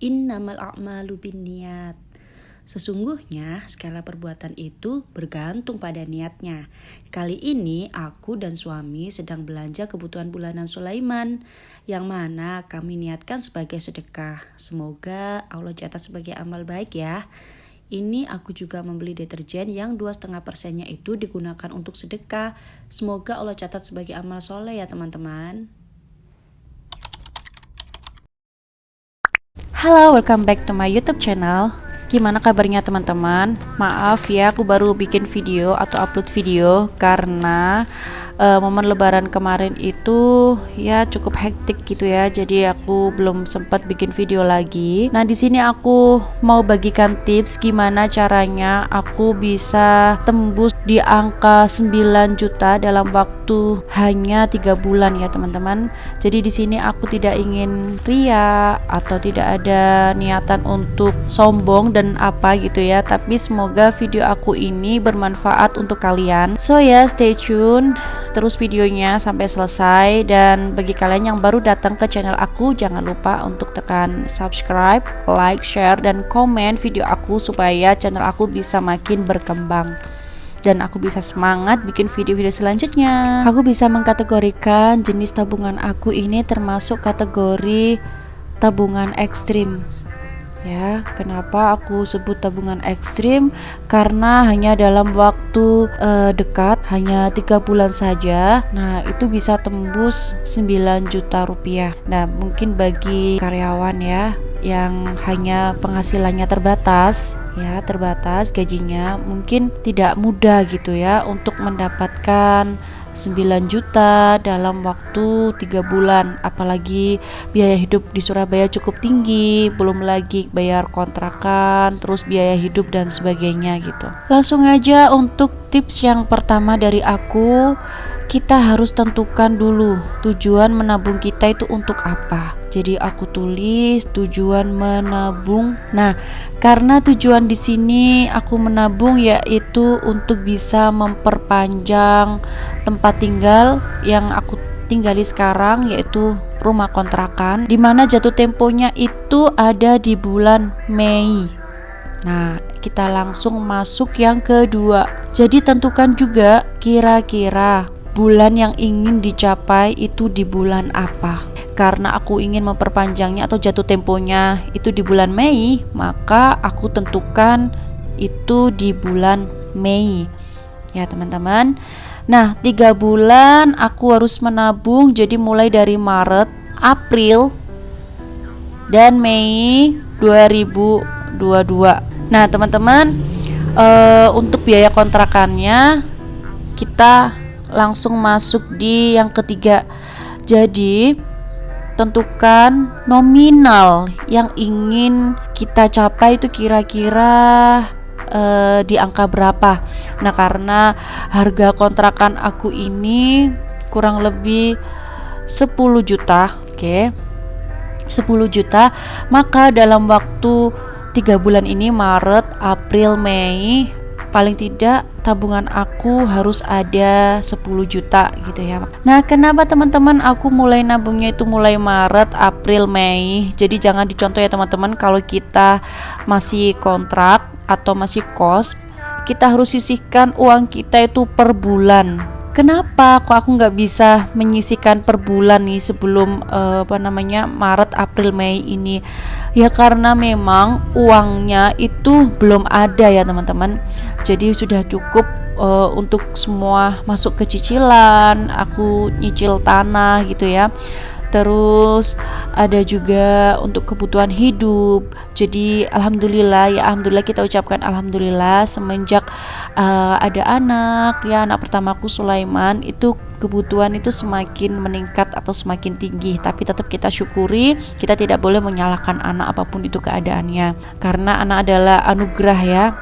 Innamal a'malu binniyat. Sesungguhnya segala perbuatan itu bergantung pada niatnya. Kali ini aku dan suami sedang belanja kebutuhan bulanan Sulaiman, yang mana kami niatkan sebagai sedekah. Semoga Allah catat sebagai amal baik ya. Ini aku juga membeli deterjen yang 2,5% itu digunakan untuk sedekah. Semoga Allah catat sebagai amal soleh ya teman-teman. Halo, welcome back to my YouTube channel. Gimana kabarnya teman-teman? Maaf ya, aku baru bikin video atau upload video karena momen lebaran kemarin itu ya cukup hektik gitu ya. Jadi aku belum sempat bikin video lagi. Nah, di sini aku mau bagikan tips gimana caranya aku bisa tembus di angka 9 juta dalam waktu hanya 3 bulan ya teman-teman. Jadi di sini aku tidak ingin ria atau tidak ada niatan untuk sombong dan apa gitu ya, tapi semoga video aku ini bermanfaat untuk kalian. So ya, stay tune terus videonya sampai selesai, dan bagi kalian yang baru datang ke channel aku jangan lupa untuk tekan subscribe, like, share, dan komen video aku supaya channel aku bisa makin berkembang dan aku bisa semangat bikin video-video selanjutnya. Aku bisa mengkategorikan jenis tabungan aku ini termasuk kategori tabungan ekstrim. Ya, kenapa aku sebut tabungan ekstrim? Karena hanya dalam waktu dekat, hanya 3 bulan saja. Nah, itu bisa tembus 9 juta rupiah. Nah, mungkin bagi karyawan ya yang hanya penghasilannya terbatas gajinya, mungkin tidak mudah gitu ya untuk mendapatkan 9 juta dalam waktu 3 bulan, apalagi biaya hidup di Surabaya cukup tinggi, belum lagi bayar kontrakan, terus biaya hidup dan sebagainya gitu. Langsung aja untuk tips yang pertama dari aku, kita harus tentukan dulu tujuan menabung kita itu untuk apa. Jadi aku tulis tujuan menabung. Nah, karena tujuan di sini aku menabung yaitu untuk bisa memperpanjang tempat tinggal yang aku tinggali sekarang, yaitu rumah kontrakan, dimana jatuh temponya itu ada di bulan Mei. Nah, kita langsung masuk yang kedua. Jadi tentukan juga kira-kira bulan yang ingin dicapai itu di bulan apa. Karena aku ingin memperpanjangnya atau jatuh temponya itu di bulan Mei, maka aku tentukan itu di bulan Mei ya teman-teman. Nah, 3 bulan aku harus menabung, jadi mulai dari Maret, April, dan Mei 2022. Nah teman-teman, untuk biaya kontrakannya kita langsung masuk di yang ketiga. Jadi tentukan nominal yang ingin kita capai itu kira-kira di angka berapa. Nah, karena harga kontrakan aku ini kurang lebih 10 juta, oke, 10 juta, maka dalam waktu 3 bulan ini, Maret, April, Mei, paling tidak tabungan aku harus ada 10 juta gitu ya. Nah, kenapa teman-teman aku mulai nabungnya itu mulai Maret, April, Mei? Jadi jangan dicontoh ya teman-teman, kalau kita masih kontrak atau masih kos, kita harus sisihkan uang kita itu per bulan. Kenapa kok aku nggak bisa menyisihkan per bulan nih sebelum Maret, April, Mei ini? Ya karena memang uangnya itu belum ada ya teman-teman. Jadi sudah cukup untuk semua masuk ke cicilan, aku nyicil tanah gitu ya. Terus ada juga untuk kebutuhan hidup. Jadi alhamdulillah kita ucapkan alhamdulillah semenjak ada anak pertamaku Sulaiman, itu kebutuhan itu semakin meningkat atau semakin tinggi. Tapi tetap kita syukuri, kita tidak boleh menyalahkan anak apapun itu keadaannya, karena anak adalah anugerah ya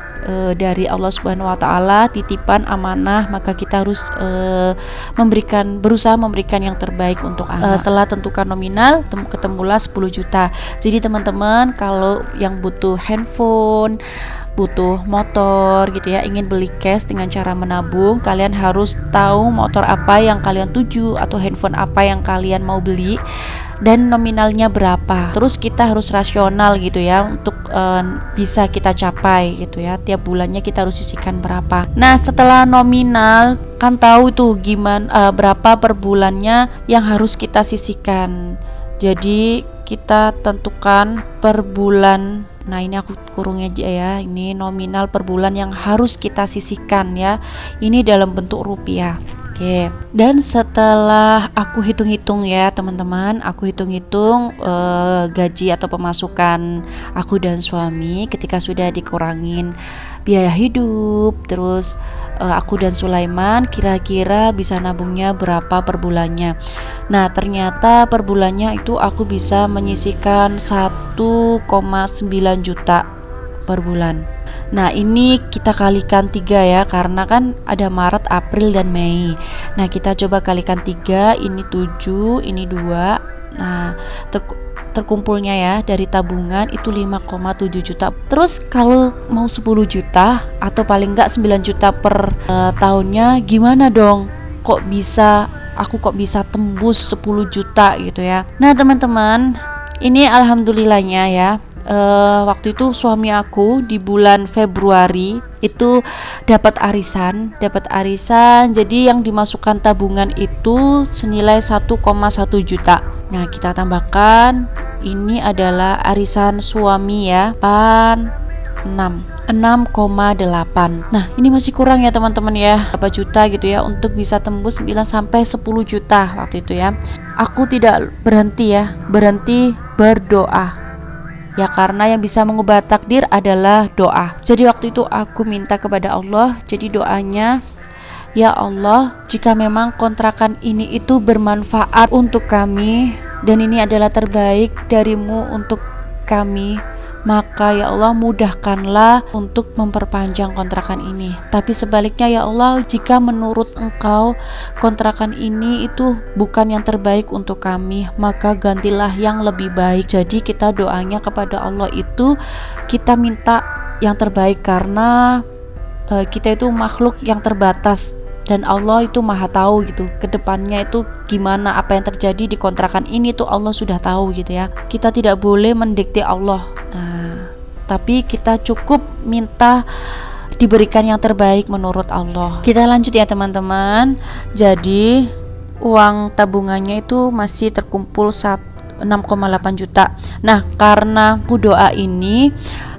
dari Allah Subhanahu wa taala, titipan amanah, maka kita harus berusaha memberikan yang terbaik untuk anak. Setelah tentukan nominal, ketemulah 10 juta. Jadi teman-teman kalau yang butuh handphone, butuh motor gitu ya, ingin beli cash dengan cara menabung, kalian harus tahu motor apa yang kalian tuju atau handphone apa yang kalian mau beli dan nominalnya berapa. Terus kita harus rasional gitu ya untuk bisa kita capai gitu ya. Tiap bulannya kita harus sisihkan berapa. Nah, setelah nominal kan tahu tuh gimana berapa per bulannya yang harus kita sisihkan. Jadi kita tentukan per bulan. Nah, ini aku kurung aja ya. Ini nominal per bulan yang harus kita sisihkan ya. Ini dalam bentuk rupiah. Oke. Dan setelah aku hitung-hitung ya teman-teman, aku hitung-hitung gaji atau pemasukan aku dan suami ketika sudah dikurangin biaya hidup, terus aku dan Sulaiman kira-kira bisa nabungnya berapa per bulannya. Nah, ternyata per bulannya itu aku bisa menyisihkan 1,9 juta per bulan. Nah, ini kita kalikan 3 ya, karena kan ada Maret, April, dan Mei. Nah, kita coba kalikan 3, ini 7, ini 2. Nah, terkumpulnya ya dari tabungan itu 5,7 juta. Terus kalau mau 10 juta atau paling enggak 9 juta per tahunnya gimana dong? Kok bisa tembus 10 juta gitu ya. Nah, teman-teman, ini alhamdulillahnya ya. Waktu itu suami aku di bulan Februari itu dapat arisan. Jadi yang dimasukkan tabungan itu senilai 1,1 juta. Nah, kita tambahkan ini adalah arisan suami ya, 6,8. Nah, ini masih kurang ya teman-teman ya, berapa juta gitu ya untuk bisa tembus 9 sampai 10 juta waktu itu ya. Aku tidak berhenti berdoa. Ya, karena yang bisa mengubah takdir adalah doa. Jadi waktu itu aku minta kepada Allah. Jadi doanya, ya Allah, jika memang kontrakan ini itu bermanfaat untuk kami dan ini adalah terbaik darimu untuk kami, maka ya Allah mudahkanlah untuk memperpanjang kontrakan ini. Tapi sebaliknya ya Allah, jika menurut Engkau kontrakan ini itu bukan yang terbaik untuk kami, maka gantilah yang lebih baik. Jadi kita doanya kepada Allah itu kita minta yang terbaik, karena kita itu makhluk yang terbatas dan Allah itu maha tahu gitu kedepannya itu gimana, apa yang terjadi di kontrakan ini tuh Allah sudah tahu gitu ya. Kita tidak boleh mendikte Allah. Nah, tapi kita cukup minta diberikan yang terbaik menurut Allah. Kita lanjut ya teman-teman. Jadi uang tabungannya itu masih terkumpul 6,8 juta. Nah, karena aku doa ini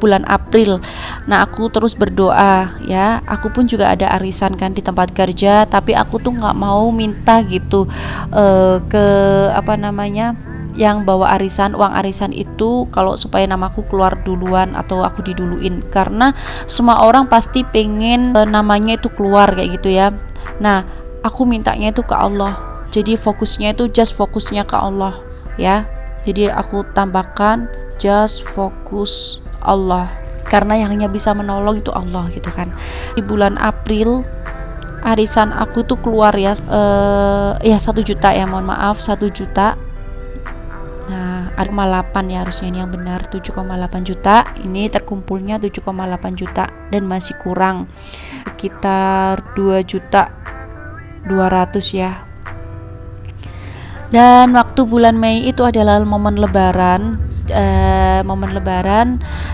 bulan April, nah aku terus berdoa ya. Aku pun juga ada arisan kan di tempat kerja, tapi aku tuh nggak mau minta gitu ke yang bawa arisan, uang arisan itu kalau supaya namaku keluar duluan atau aku diduluin, karena semua orang pasti pengen namanya itu keluar kayak gitu ya. Nah, aku mintanya itu ke Allah. Jadi fokusnya ke Allah ya. Jadi aku tambahkan just fokus Allah, karena yang hanya bisa menolong itu Allah gitu kan. Di bulan April arisan aku tuh keluar ya 1 juta ya, mohon maaf 1 juta. Nah, 7,8 ya harusnya, ini yang benar 7,8 juta. Ini terkumpulnya 7,8 juta dan masih kurang sekitar 2 juta 200 ya. Dan waktu bulan Mei itu adalah momen lebaran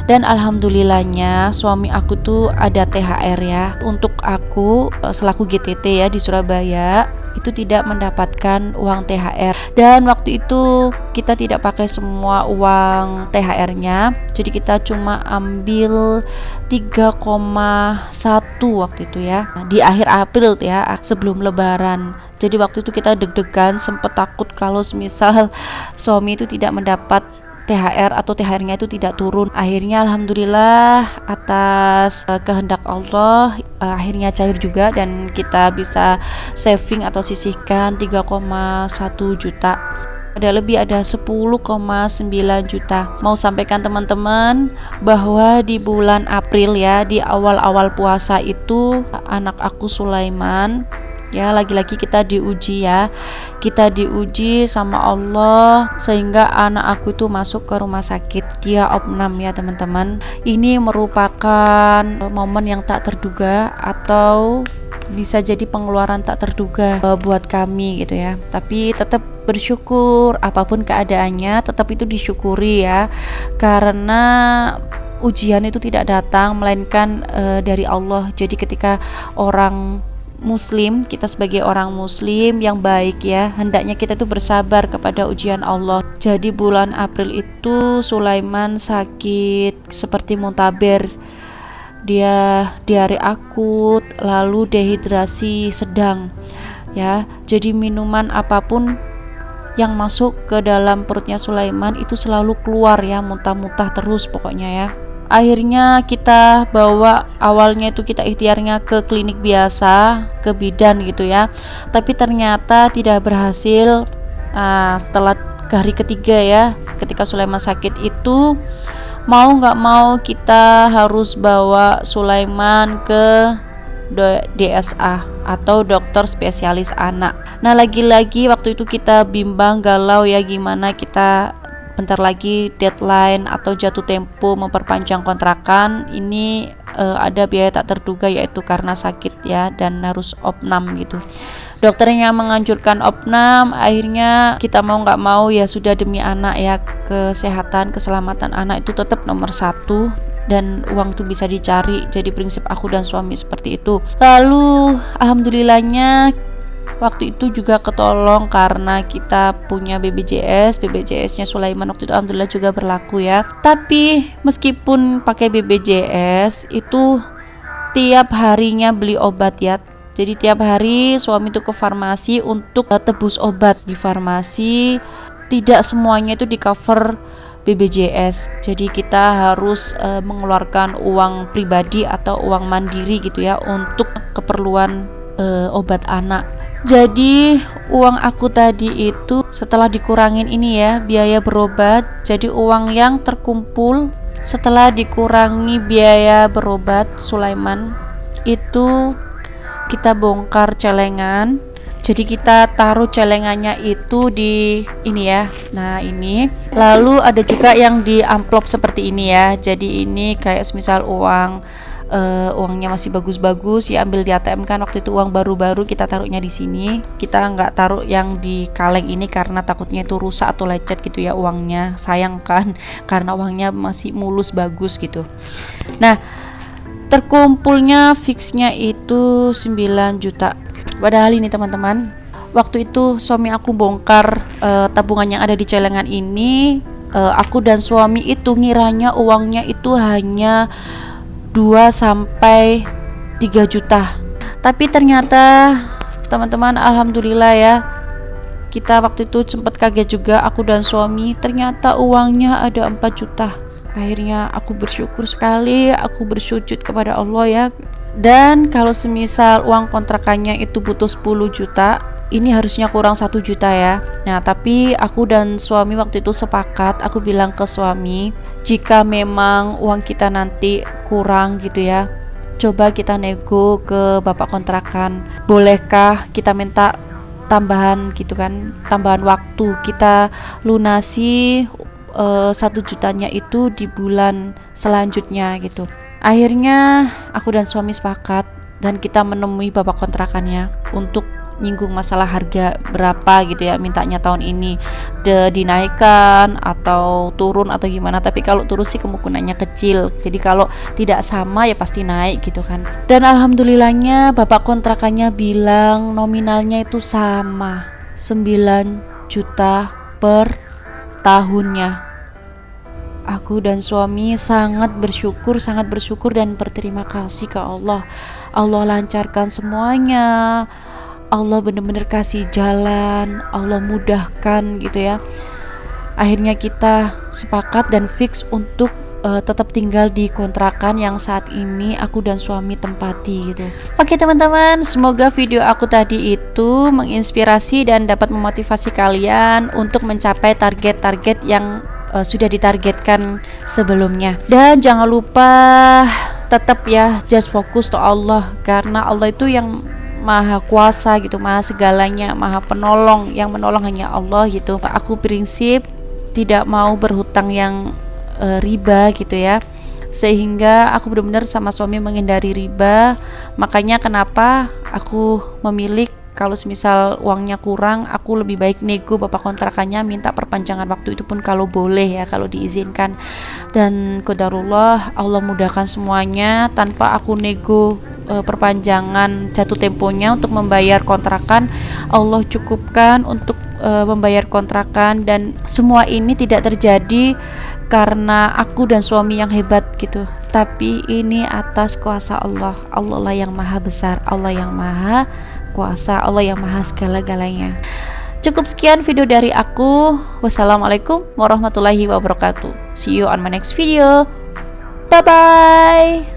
dan alhamdulillahnya suami aku tuh ada THR ya. Untuk aku selaku GTT ya di Surabaya itu tidak mendapatkan uang THR, dan waktu itu kita tidak pakai semua uang THR-nya, jadi kita cuma ambil 3,1 waktu itu ya, di akhir April ya, sebelum lebaran. Jadi waktu itu kita deg-degan, sempet takut kalau semisal suami itu tidak mendapat THR atau THR-nya itu tidak turun. Akhirnya alhamdulillah atas kehendak Allah akhirnya cair juga dan kita bisa saving atau sisihkan 3,1 juta. Ada 10,9 juta. Mau sampaikan teman-teman bahwa di bulan April ya, di awal-awal puasa itu anak aku Sulaiman Ya, lagi-lagi kita diuji ya. Kita diuji sama Allah sehingga anak aku itu masuk ke rumah sakit. Dia opnam ya teman-teman. Ini merupakan momen yang tak terduga atau bisa jadi pengeluaran tak terduga buat kami gitu ya. Tapi tetap bersyukur apapun keadaannya, tetap itu disyukuri ya. Karena ujian itu tidak datang melainkan dari Allah. Jadi ketika orang Muslim, kita sebagai orang Muslim yang baik ya, hendaknya kita tuh bersabar kepada ujian Allah. Jadi bulan April itu Sulaiman sakit seperti muntaber. Dia diare akut, lalu dehidrasi sedang. Ya, jadi minuman apapun yang masuk ke dalam perutnya Sulaiman itu selalu keluar ya, muntah-muntah terus pokoknya ya. Akhirnya kita bawa, awalnya itu kita ikhtiarnya ke klinik biasa, ke bidan gitu ya, tapi ternyata tidak berhasil. Setelah hari ketiga ya, ketika Sulaiman sakit itu, mau nggak mau kita harus bawa Sulaiman ke DSA atau dokter spesialis anak. Nah, lagi-lagi waktu itu kita bimbang, galau ya, gimana kita bentar lagi deadline atau jatuh tempo memperpanjang kontrakan. Ini ada biaya tak terduga, yaitu karena sakit ya dan harus opnam gitu. Dokternya menganjurkan opnam, akhirnya kita mau nggak mau ya sudah, demi anak ya, kesehatan keselamatan anak itu tetap nomor satu, dan uang itu bisa dicari. Jadi prinsip aku dan suami seperti itu. Lalu alhamdulillahnya waktu itu juga ketolong karena kita punya BPJS-nya Sulaiman waktu itu alhamdulillah juga berlaku ya. Tapi meskipun pakai BPJS itu tiap harinya beli obat ya. Jadi tiap hari suami itu ke farmasi untuk tebus obat di farmasi. Tidak semuanya itu di cover BPJS. Jadi kita harus mengeluarkan uang pribadi atau uang mandiri gitu ya untuk keperluan obat anak. Jadi uang aku tadi itu setelah dikurangin ini ya biaya berobat, jadi uang yang terkumpul setelah dikurangi biaya berobat Sulaiman itu kita bongkar celengan. Jadi kita taruh celengannya itu di ini ya. Nah, ini. Lalu ada juga yang di amplop seperti ini ya. Jadi ini kayak semisal uangnya masih bagus-bagus ya, ambil di ATM kan, waktu itu uang baru-baru kita taruhnya di sini. Kita nggak taruh yang di kaleng ini karena takutnya itu rusak atau lecet gitu ya uangnya, sayang kan, karena uangnya masih mulus bagus gitu. Nah, terkumpulnya fixnya itu 9 juta. Padahal ini teman-teman, waktu itu suami aku bongkar tabungan yang ada di celengan ini, aku dan suami itu ngiranya uangnya itu hanya 2-3 juta. Tapi ternyata teman-teman alhamdulillah ya, kita waktu itu sempat kaget juga aku dan suami, ternyata uangnya ada 4 juta. Akhirnya aku bersyukur sekali, aku bersujud kepada Allah ya. Dan kalau semisal uang kontrakannya itu butuh 10 juta, ini harusnya kurang 1 juta ya. Nah, tapi aku dan suami waktu itu sepakat, aku bilang ke suami, jika memang uang kita nanti kurang gitu ya, coba kita nego ke bapak kontrakan. Bolehkah kita minta tambahan gitu kan, tambahan waktu, kita lunasi 1 jutanya itu di bulan selanjutnya gitu. Akhirnya aku dan suami sepakat dan kita menemui bapak kontrakannya untuk nyinggung masalah harga berapa gitu ya, mintanya tahun ini dinaikkan atau turun atau gimana. Tapi kalau turun sih kemungkinannya kecil, jadi kalau tidak sama ya pasti naik gitu kan. Dan alhamdulillahnya bapak kontrakannya bilang nominalnya itu sama, 9 juta per tahunnya. Aku dan suami sangat bersyukur dan berterima kasih ke Allah. Allah lancarkan semuanya, Allah benar-benar kasih jalan, Allah mudahkan gitu ya. Akhirnya kita sepakat dan fix untuk tetap tinggal di kontrakan yang saat ini aku dan suami tempati gitu. Oke teman-teman, semoga video aku tadi itu menginspirasi dan dapat memotivasi kalian untuk mencapai target-target yang sudah ditargetkan sebelumnya. Dan jangan lupa tetap ya just fokus to Allah, karena Allah itu yang maha kuasa gitu, maha segalanya, maha penolong, yang menolong hanya Allah gitu. Aku prinsip tidak mau berhutang yang riba gitu ya, sehingga aku benar-benar sama suami menghindari riba. Makanya kenapa aku memilih kalau semisal uangnya kurang, aku lebih baik nego bapak kontrakannya, minta perpanjangan waktu, itu pun kalau boleh ya, kalau diizinkan. Dan qadarullah, Allah mudahkan semuanya tanpa aku nego perpanjangan jatuh temponya untuk membayar kontrakan. Allah cukupkan untuk membayar kontrakan, dan semua ini tidak terjadi karena aku dan suami yang hebat gitu, tapi ini atas kuasa Allah. Allah lah yang maha besar, Allah yang maha kuasa, Allah yang maha segala-galanya. Cukup sekian video dari aku. Wassalamualaikum warahmatullahi wabarakatuh. See you on my next video. Bye bye.